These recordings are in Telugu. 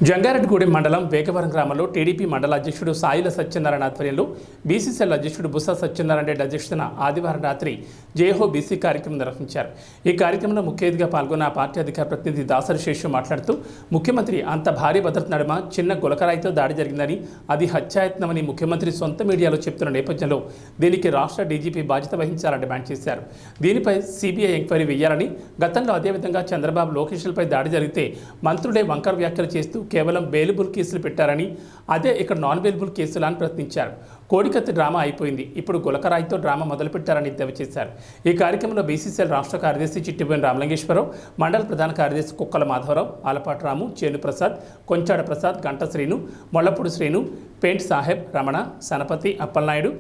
జంగారెడ్డిగూడెం మండలం వేగవరం గ్రామంలో టీడీపీ మండల అధ్యక్షుడు సాయిల సత్యనారాయణ ఆధ్వర్యంలో బీసీసీఎల్ అధ్యక్షుడు బుస్స సత్యనారాయణ రెడ్డి అధ్యక్షతన ఆదివారం రాత్రి జయహో బీసీ కార్యక్రమం నిర్వహించారు. ఈ కార్యక్రమంలో ముఖ్య అతిథిగా పాల్గొన్న ఆ పార్టీ అధికార ప్రతినిధి దాసరి శేషు మాట్లాడుతూ ముఖ్యమంత్రి అంత భారీ భద్రత నడుమ చిన్న గులకరాయితో దాడి జరిగిందని, అది హత్యాయత్నమని ముఖ్యమంత్రి సొంత మీడియాలో చెప్తున్న నేపథ్యంలో దీనికి రాష్ట్ర డీజీపీ బాధ్యత వహించాలని డిమాండ్ చేశారు. దీనిపై సిబిఐ ఎంక్వైరీ వేయాలని, గతంలో అదేవిధంగా చంద్రబాబు లోకేష్లపై దాడి జరిగితే మంత్రులే వంకర వ్యాఖ్యలు చేస్తూ కేవలం బెయిలబుల్ కేసులు పెట్టారని, అదే ఇక్కడ నాన్ బెయిలబుల్ కేసులు అని ప్రశ్నించారు. కోడికత్తి డ్రామా అయిపోయింది, ఇప్పుడు గులకరాయితో డ్రామా మొదలుపెట్టారని ఎద్దేవా చేశారు. ఈ కార్యక్రమంలో బీసీసీఎల్ రాష్ట్ర కార్యదర్శి చిట్టిబోయిన రామలింగేశ్వరరావు, మండల ప్రధాన కార్యదర్శి కుక్కల మాధవరావు, ఆలపాటి రాము, చేను ప్రసాద్, కొంచాడ ప్రసాద్, గంట శ్రీను, మొళ్లపూడి శ్రీను, పెయింట్ సాహెబ్, రమణ, సనపతి, అప్పలనాయుడు,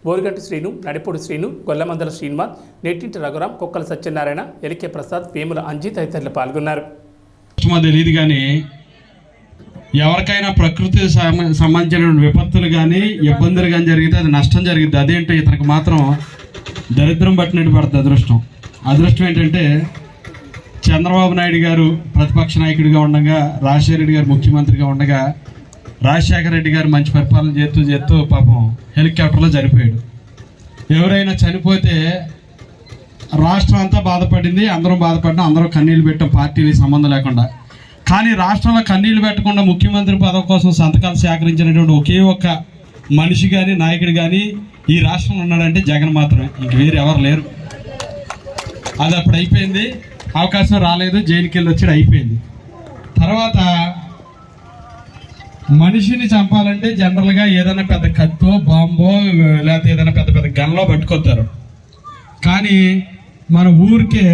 బోరుగంటి శ్రీను, నడిపూడి శ్రీను, గొల్లమందల శ్రీనివాస్, నెట్టింటి రఘురాం, కుక్కల సత్యనారాయణ, ఎలికే ప్రసాద్, వేముల అంజీ తదితరులు పాల్గొన్నారు. తెలియదు కానీ ఎవరికైనా ప్రకృతి సంబంధించిన విపత్తులు కానీ ఇబ్బందులు కానీ జరిగితే అది నష్టం జరిగింది. అదేంటో ఇతనికి మాత్రం దరిద్రం పట్టినట్టు పడుతుంది. అదృష్టం ఏంటంటే చంద్రబాబు నాయుడు గారు ప్రతిపక్ష నాయకుడిగా ఉండగా, రాజశేఖర రెడ్డి గారు ముఖ్యమంత్రిగా ఉండగా, రాజశేఖర రెడ్డి గారు మంచి పరిపాలన చేస్తూ పాపం హెలికాప్టర్లో చనిపోయాడు. ఎవరైనా చనిపోతే రాష్ట్రం అంతా బాధపడింది, అందరం బాధపడినా, అందరూ కన్నీళ్ళు పెట్టాం పార్టీలకు సంబంధం లేకుండా. కానీ రాష్ట్రంలో కన్నీళ్లు పెట్టకుండా ముఖ్యమంత్రి పదవి కోసం సంతకాలు సేకరించినటువంటి ఒకే ఒక్క మనిషి కానీ నాయకుడు కానీ ఈ రాష్ట్రంలో ఉన్నాడంటే జగన్ మాత్రమే, ఇంక వేరు ఎవరు లేరు. అది అప్పుడు అయిపోయింది, అవకాశం రాలేదు, జైలుకి వెళ్ళి వచ్చాడు, అయిపోయింది. తర్వాత మనిషిని చంపాలంటే జనరల్గా ఏదైనా పెద్ద కత్తో బాంబో లేకపోతే ఏదైనా పెద్ద పెద్ద గన్లో పట్టుకొస్తారు. కానీ మన ఊరికే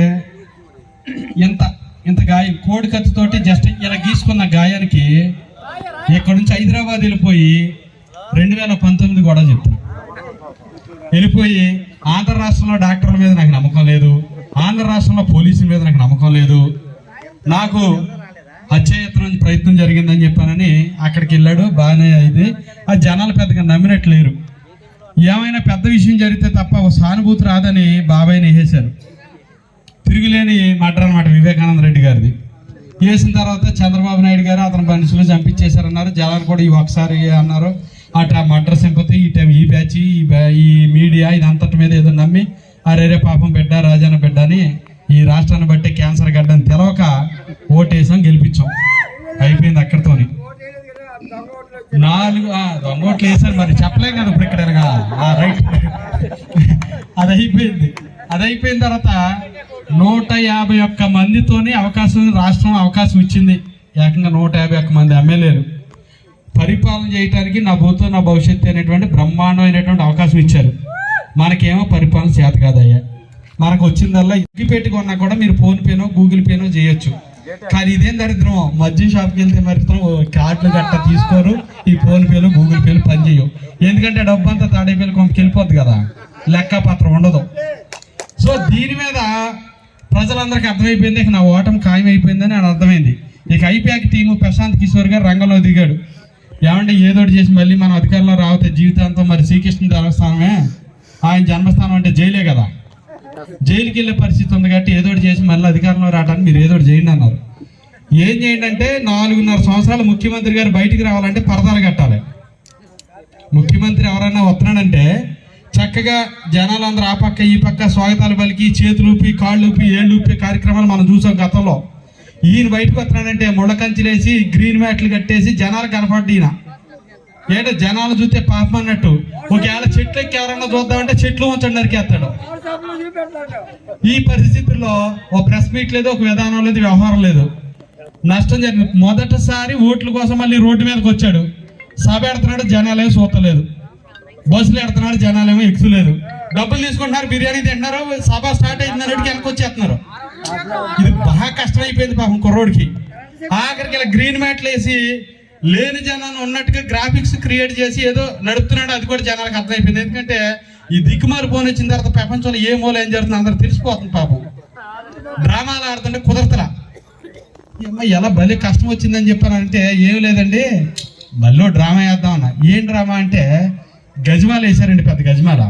ఇంత గాయం, కోడి కత్తితోటి జస్ట్ ఇలా గీసుకున్న గాయానికి ఇక్కడ నుంచి హైదరాబాద్ వెళ్ళిపోయి 2019 కూడా చెప్తాను, వెళ్ళిపోయి ఆంధ్ర రాష్ట్రంలో డాక్టర్ల మీద నాకు నమ్మకం లేదు, ఆంధ్ర రాష్ట్రంలో పోలీసుల మీద నాకు నమ్మకం లేదు, నాకు హత్యాయత్నం ప్రయత్నం జరిగిందని చెప్పానని అక్కడికి వెళ్ళాడు. బాగానే అయింది, ఆ జనాలు పెద్దగా నమ్మినట్లేరు. ఏమైనా పెద్ద విషయం జరిగితే తప్ప సానుభూతి రాదని బాబాయ్ని వేసేశారు. తిరుగులేని మర్డర్ అనమాట వివేకానంద రెడ్డి గారిది. వేసిన తర్వాత చంద్రబాబు నాయుడు గారు అతని మనుషులు చంపించేశారన్నారు. జనాలు కూడా ఈ ఒకసారి అన్నారు, అటు ఆ మర్డర్ సింపతి, ఇటు ఈ బ్యాచ్, ఈ మీడియా ఇదంతటి మీద ఏదో నమ్మి అరేరే పాపం బిడ్డ, రాజాన బిడ్డ అని ఈ రాష్ట్రాన్ని బట్టి క్యాన్సర్ గడ్డని తెలవక ఓటేసాం, గెలిపించాం, అయిపోయింది అక్కడితోని. 4 దొంగోట్లు వేసారు, మరి చెప్పలేం కదా ఇప్పుడు ఇక్కడ రైట్. అది అయిపోయిన తర్వాత 151 మందితోని రాష్ట్రం అవకాశం ఇచ్చింది. ఏకంగా 151 మంది ఎమ్మెల్యేలు పరిపాలన చేయడానికి నా భూతో నా భవిష్యత్తు అనేటువంటి బ్రహ్మాండమైనటువంటి అవకాశం ఇచ్చారు. మనకేమో పరిపాలన చేత కాదయ్యా, మనకు వచ్చిందల్లా ఇగ్గిపెట్టి కొన్నా కూడా మీరు ఫోన్పేనో గూగుల్ పేనో చేయొచ్చు. కానీ ఇదేం దరిద్రం, మద్యం షాప్కి వెళ్తే మాత్రం కార్డులు గట్ట తీసుకోరు, ఈ ఫోన్పేలు గూగుల్ పేలు పనిచేయవు. ఎందుకంటే డబ్బు అంతా తాడేపేలు కొంపకి వెళ్ళిపోద్ది కదా, లెక్కపత్రం ఉండదు. సో దీని మీద ప్రజలందరికీ అర్థమైపోయింది, ఇక నా ఓటమి ఖాయం అయిపోయిందని అని అర్థమైంది. ఇక ఐపాక్ టీము ప్రశాంత్ కిషోర్ గారు రంగంలో దిగాడు. ఏమంటే ఏదోటి చేసి మళ్ళీ మనం అధికారంలో రావుతే జీవితాంతం, మరి శ్రీకృష్ణ దేవస్థానమే ఆయన జన్మస్థానం అంటే జైలే కదా, జైలుకి వెళ్ళే పరిస్థితి ఉంది కాబట్టి ఏదోటి చేసి మళ్ళీ అధికారంలో రావడానికి మీరు ఏదోటి చేయండి అన్నారు. ఏం చేయండి అంటే 4.5 సంవత్సరాలు ముఖ్యమంత్రి గారు బయటికి రావాలంటే పరదాలు కట్టాలి. ముఖ్యమంత్రి ఎవరైనా వస్తున్నాడంటే చక్కగా జనాలందరూ ఆ పక్క ఈ పక్క స్వాగతాలు పలికి చేతులు ఊపి కాళ్ళు ఊపి ఏళ్ళు ఊపి కార్యక్రమాలు మనం చూసాం గతంలో. ఈయన బయటకు వస్తున్నాడంటే ముళ్ళకంచిలేసి గ్రీన్ మ్యాట్లు కట్టేసి జనాలు కనపడ్డి, ఈయన ఏంటో జనాలు చూస్తే పాపం అన్నట్టు. ఒకవేళ చెట్లు ఎక్కి ఎవరన్నా చూద్దామంటే చెట్లు ఉంచండి నరికేస్తాడు. ఈ పరిస్థితుల్లో ఒక ప్రెస్ మీట్ లేదు, ఒక విధానం లేదు, వ్యవహారం లేదు, నష్టం జరిగింది. మొదటిసారి ఓట్ల కోసం మళ్ళీ రోడ్డు మీదకి వచ్చాడు, సభ ఎడుతున్నాడు, జనాలేమో చూస్తలేదు, బస్సులు ఎడుతున్నాడు, జనాలేమో ఎక్కులేదు, డబ్బులు తీసుకుంటున్నారు, బిర్యానీ తింటున్నారు, సభ స్టార్ట్ అయింది అన్నట్టుకి వెనకొచ్చేస్తున్నారు. ఇది బాగా కష్టమైపోయింది పాపం కుర్రోడికి. ఆఖరికి ఇలా గ్రీన్ మ్యాట్లు వేసి లేని జనాన్ని ఉన్నట్టుగా గ్రాఫిక్స్ క్రియేట్ చేసి ఏదో నడుపుతున్నాడు, అది కూడా జనాలకు అర్థమైపోయింది. ఎందుకంటే ఈ దిక్కుమారి ఫోన్ వచ్చిన తర్వాత ప్రపంచంలో ఏ మూల ఏం జరుగుతుంది అందరూ తెలిసిపోతుంది. పాపం డ్రామాలు ఆడుతుంటే కుదరతలా, ఎలా భలే కష్టం వచ్చిందని చెప్పానంటే ఏం లేదండి మళ్ళీ డ్రామా వేద్దామన్నా. ఏం డ్రామా అంటే గజమాల వేశారండి, పెద్ద గజమాల,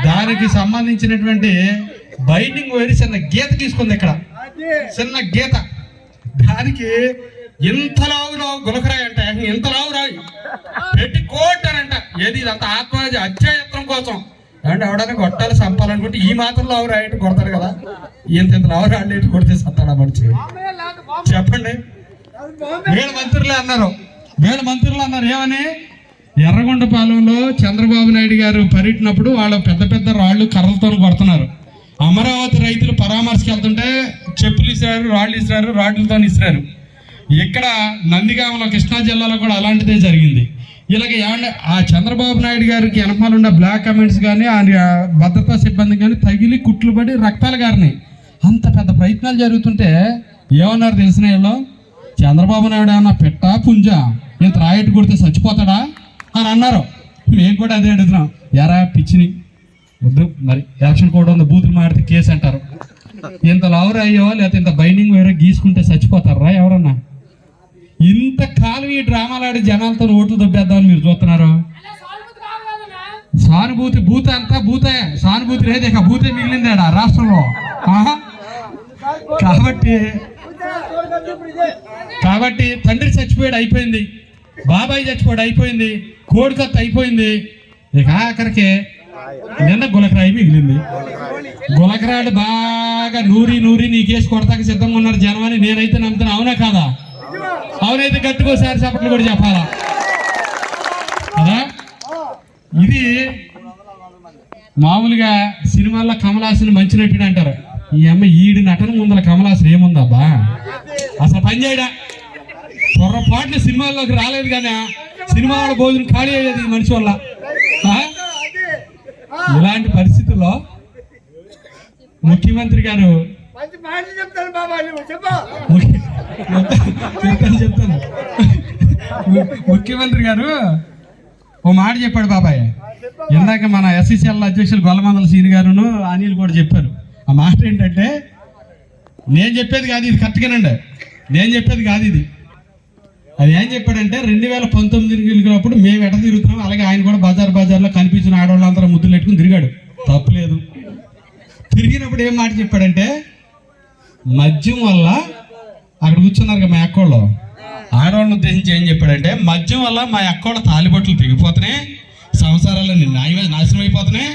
దానికి సంబంధించినటువంటి బైండింగ్ వేడి చిన్న గీత తీసుకుంది, ఇక్కడ చిన్న గీత, దానికి ఇంతలాగా గులకరాయి అంట ఇంత లావు రాయి పెట్టి కోటారంట. ఏది ఇదంతా అత్యాయత్నం కోసం అంటే ఎవడైనా కొట్టాలి చంపాలనుకుంటే ఈ మాత్రం లావు రాయి కొడతాడు కదా, ఇంత లావు రాళ్ళు కొడితే సత్తాడా మనిషి చెప్పండి. వేల మంత్రులు అన్నారు ఏమని? ఎర్రగొండపాలెంలో చంద్రబాబు నాయుడు గారు పర్యటనప్పుడు వాళ్ళు పెద్ద పెద్ద రాళ్ళు కర్రలతో కొడుతున్నారు. అమరావతి రైతులు పరామర్శకి వెళ్తుంటే చెప్పులు ఇస్తారు, రాళ్ళు ఇస్తారు, రాడ్లతో ఇస్తారు. ఇక్కడ నందిగామలో కృష్ణా జిల్లాలో కూడా అలాంటిదే జరిగింది. ఇలాగ ఆ చంద్రబాబు నాయుడు గారికి వెనకాలన్న బ్లాక్ కమెంట్స్ కానీ ఆ భద్రతా సిబ్బంది కానీ తగిలి కుట్లు పడి రక్తాలు గారినాయి. అంత పెద్ద ప్రయత్నాలు జరుగుతుంటే ఏమన్నారు తెలిసిన వీళ్ళు? చంద్రబాబు నాయుడు ఏమన్నా పెట్టా పుంజా ఇంత రాయట్టు కొడితే చచ్చిపోతాడా అని అన్నారు. మేము కూడా అదే అడుగుతున్నాం, ఎరా పిచ్చిని వద్దు మరి ఎలక్షన్ కోడ్ ఉంది, బూతులు మాడితే కేసు అంటారు. ఇంత లావురు అయ్యో లేకపోతే ఇంత బైండింగ్ వేరే గీసుకుంటే చచ్చిపోతారా ఎవరన్నా? ఇంతకాలం ఈ డ్రామాలు ఆడి జనాలతో ఓట్లు దొబ్బేద్దామని మీరు చూస్తున్నారు. సానుభూతి భూత అంతా భూతే, సానుభూతి లేదు, ఇక భూతే మిగిలింది ఆడ రాష్ట్రంలో. కాబట్టి తండ్రి చచ్చిపోయాడు అయిపోయింది, బాబాయ్ చచ్చిపోయాడు అయిపోయింది, కోడికత్త అయిపోయింది, ఇక ఆఖరికి నిన్న గులకరాయి మిగిలింది. గులకరాడు బాగా నూరి నీకేసి కొడతాక సిద్ధంగా ఉన్నారు జనం అని నేనైతే నమ్ముతాను. అవునా కాదా? అవునైతే గట్టుకోసారి చప్పట్లు కూడా చెప్పాలా కదా. ఇది మామూలుగా సినిమాల్లో కమలాసన్ మంచి నటుడు అంటారు. ఈ అమ్మ ఈడు నటన ముందర కమలాసన్ ఏముందబ్బా, అసలు పని చేయడా. పొరపాట్లు సినిమాల్లోకి రాలేదు కానీ సినిమా వాళ్ళ భోజనం ఖాళీ అయ్యేది మనిషి వల్ల. ఇలాంటి పరిస్థితుల్లో ముఖ్యమంత్రి గారు చెప్తాను ముఖ్యమంత్రి గారు ఓ మాట చెప్పాడు బాబాయ్. ఇందాక మన ఎస్సీసీఎల్ అధ్యక్షులు గొల్లమందల సీని గారును అనిల్ కూడా చెప్పారు. ఆ మాట ఏంటంటే, నేను చెప్పేది కాదు ఇది, కరెక్ట్గానండి నేను చెప్పేది కాదు ఇది. అది ఏం చెప్పాడంటే 2019 గెలిచినప్పుడు మేము ఎట తిరుగుతున్నాం అలాగే ఆయన కూడా బజార్లో కనిపించిన ఆడవాళ్ళందరూ ముద్దులు పెట్టుకుని తిరిగాడు, తప్పులేదు. తిరిగినప్పుడు ఏం మాట చెప్పాడంటే, మద్యం వల్ల అక్కడ కూర్చున్నారు కదా మా అక్కోళ్ళు, ఆడవాళ్ళని ఉద్దేశించి ఏం చెప్పాడంటే, మద్యం వల్ల మా అక్కోళ్ళ తాలిబొట్లు తెగిపోతున్నాయి, సంసారాలన్నీ నాశనం అయిపోతున్నాయి.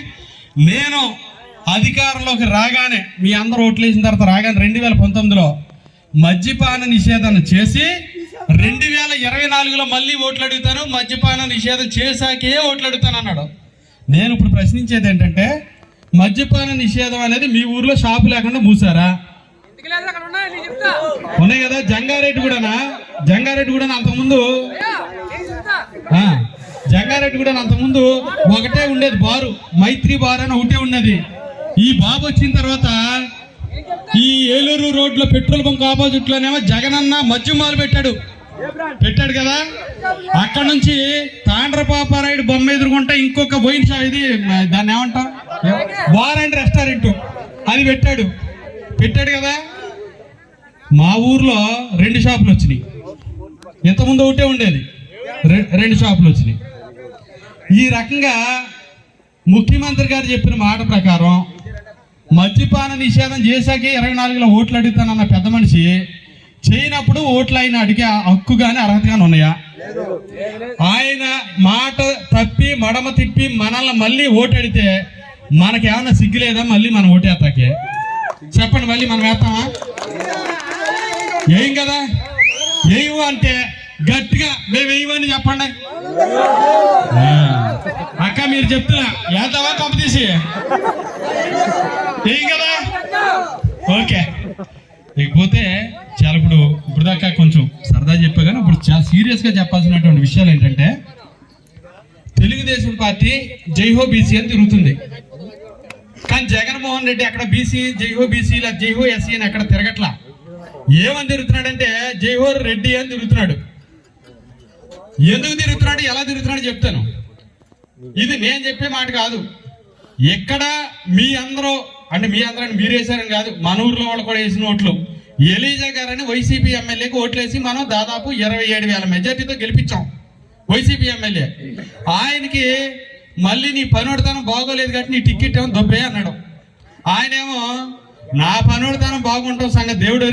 నేను అధికారంలోకి రాగానే మీ అందరూ ఓట్లు వేసిన తర్వాత రాగానే 2019లో మద్యపాన నిషేధం చేసి 2024లో మళ్ళీ ఓట్లు అడుగుతాను, మద్యపాన నిషేధం చేశాకే ఓట్లు అడుగుతాను అన్నాడు. నేను ఇప్పుడు ప్రశ్నించేది ఏంటంటే, మద్యపాన నిషేధం అనేది మీ ఊర్లో షాపు లేకుండా మూసారా? ఉన్నాయి కదా. జంగారెడ్డి కూడా అంతకుముందు ఒకటే ఉండేది బారు, మైత్రి బార్ అని ఒకటే ఉన్నది. ఈ బాబు వచ్చిన తర్వాత ఈ ఏలూరు రోడ్లో పెట్రోల్ బంక్ ఆపోజిట్ లోనేమో జగనన్న మద్యమాలు పెట్టాడు కదా. అక్కడ నుంచి తాండ్రపాపారాయుడు బొమ్మ ఎదుర్కొంటే ఇంకొక వైన్ షాప్, ఇది దాన్ని ఏమంటాం, బార్ అండ్ రెస్టారెంట్, అది పెట్టాడు కదా. మా ఊర్లో 2 షాపులు వచ్చినాయి, ఇంతకుముందు ఒకటే ఉండేది, 2 షాపులు వచ్చినాయి. ఈ రకంగా ముఖ్యమంత్రి గారు చెప్పిన మాట ప్రకారం మద్యపాన నిషేధం చేశాకే 24లో ఓట్లు అడుగుతానన్న పెద్ద మనిషి చేయనప్పుడు ఓట్లు ఆయన అడిగే హక్కు కానీ అర్హత కానీ ఉన్నాయా? ఆయన మాట తప్పి మడమ తిప్పి మనల్ని మళ్ళీ ఓటు అడిగితే మనకేమన్నా సిగ్గు లేదా? మళ్ళీ మనం ఓటేస్తాకే చెప్పండి, మళ్ళీ మనం వేస్తామా? ఏం కదా, ఏవు అంటే గట్టిగా మేము వేయమని చెప్పండి. అక్క మీరు చెప్తున్నా వేద్దామా కప్పు తీసి? ఏం కదా, ఓకే. ఇకపోతే చాలా ఇప్పుడు దాకా కొంచెం సరదా చెప్పా కానీ ఇప్పుడు చాలా సీరియస్గా చెప్పాల్సినటువంటి విషయాలు ఏంటంటే, తెలుగుదేశం పార్టీ జైహో బీసీ అని తిరుగుతుంది, కానీ జగన్మోహన్ రెడ్డి అక్కడ బీసీ జైహో బీసీ లేదా జైహో ఎస్సీ అని అక్కడ తిరగట్లా. ఏమని తిరుగుతున్నాడంటే జైహో రెడ్డి అని తిరుగుతున్నాడు. ఎందుకు తిరుగుతున్నాడు, ఎలా తిరుగుతున్నాడు చెప్తాను. ఇది నేను చెప్పే మాట కాదు. ఎక్కడ మీ అందరూ మీరేసారని కాదు, మన ఊర్లో వాళ్ళు కూడా వేసిన ఓట్లు. ఎలీజా గారని వైసీపీ ఎమ్మెల్యేకి ఓట్లేసి మనం దాదాపు 27,000 మెజార్టీతో గెలిపించాం వైసీపీ ఎమ్మెల్యే. ఆయనకి మళ్ళీ నీ పనోడితనం బాగోలేదు కాబట్టి నీ టికెట్ ఏమో దొబ్బే అన్నాడు. ఆయనేమో నా పనోడితనం బాగుంటాం సంగతి దేవుడు